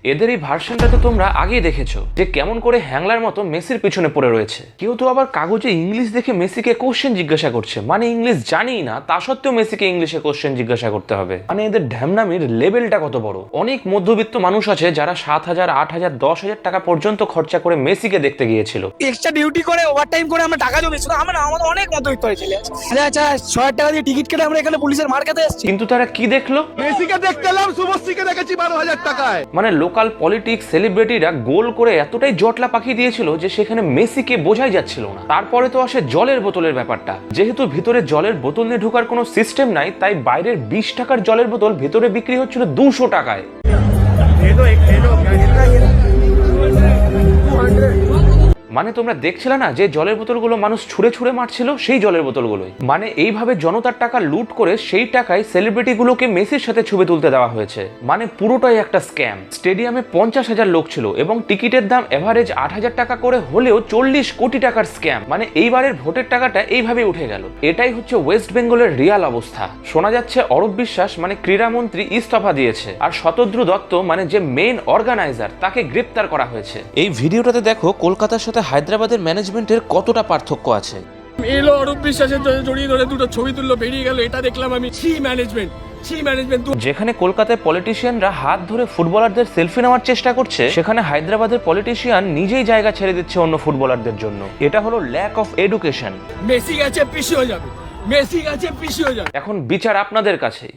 এদের এই ভার্সনটা তো তোমরা আগেই দেখেছো যে কেমন করে হ্যাংলার মতো মেসির পিছনে পড়ে রয়েছে। কেউ তো আবার কাগজে ইংলিশ দেখে মেসিকে কোশ্চেন জিজ্ঞাসা করছে, মানে ইংলিশ জানিই না তা সত্ত্বেও মেসিকে ইংলিশে কোশ্চেন জিজ্ঞাসা করতে হবে। মানে এদের ঢ্যামনামির লেভেলটা কত বড়। অনেক মধ্যবিত্ত মানুষ আছে যারা 7,000, 8,000, 10,000 টাকা পর্যন্ত খরচা করে মেসিকে দেখতে গিয়েছিল। এক্সট্রা ডিউটি করে ওভারটাইম করে আমরা টাকা জমিয়েছি। আমাদের অনেক মধ্যবিত্ত ছেলে আছে। আচ্ছা 6,000 টাকা দিয়ে টিকিট কেটে আমরা এখানে পুলিশের মার খেতে এসেছি। কিন্তু তারা কি দেখলো? মেসিকে দেখতে এলাম, শুভশ্রীকে দেখেছি 12,000 টাকায়। মানে লোকাল পলিটিক্স সেলিব্রিটিরা গোল করে এতটাই জটলা পাকিয়ে দিয়েছিল যে সেখানে মেসিকে বোঝাই যাচ্ছিল না। তারপরে তো আসে জলের বোতলের ব্যাপারটা। যেহেতু ভিতরে জলের বোতল নিয়ে ঢোকার কোনো সিস্টেম নাই, তাই বাইরের 20 টাকার জলের বোতল ভিতরে বিক্রি হচ্ছিল 200 টাকায়। মানে তোমরা দেখছিলে না যে জলের বোতলগুলো মানুষ ছুঁড়ে ছুঁড়ে মারছিল, সেই জলের বোতলগুলোই। মানে এইভাবে জনতার টাকা লুট করে সেই টাকায় সেলিব্রিটিগুলোকে মেসির সাথে ছবি তুলতে দেওয়া হয়েছে। মানে পুরোটাই একটা স্ক্যাম। স্টেডিয়ামে 50,000 লোক ছিল এবং টিকিটের দাম এভারেজ 8,000 টাকা করে হলেও 40 কোটি টাকার স্ক্যাম। মানে এইবারের ভোটের টাকাটা এইভাবে উঠে গেল। এটাই হচ্ছে ওয়েস্ট বেঙ্গলের রিয়াল অবস্থা। শোনা যাচ্ছে অরূপ বিশ্বাস মানে ক্রীড়ামন্ত্রী ইস্তফা দিয়েছে, আর শতদ্রু দত্ত মানে যে মেইন অর্গানাইজার তাকে গ্রেপ্তার করা হয়েছে। এই ভিডিওটাতে দেখো কলকাতার সাথে হায়দ্রাবাদের ম্যানেজমেন্টের কতটা পার্থক্য আছে। এলো অরূপ বিশ্বাসের জড়িয়ে ধরে দুটো ছবি তুললো, বেরিয়ে গেল। এটা দেখলাম আমি। ম্যানেজমেন্ট যেখানে কলকাতায় পলিটিশিয়ানরা হাত ধরে ফুটবলারদের সেলফি নেওয়ার চেষ্টা করছে, সেখানে হায়দ্রাবাদের পলিটিশিয়ান নিজেই জায়গা ছেড়ে দিচ্ছে অন্য ফুটবলারদের জন্য। এটা হলো ল্যাক অফ এডুকেশন। মেসি গেছে, পিছিয়ে যাবে। মেসি গেছে, পিছিয়ে যাবে। এখন বিচার আপনাদের কাছেই।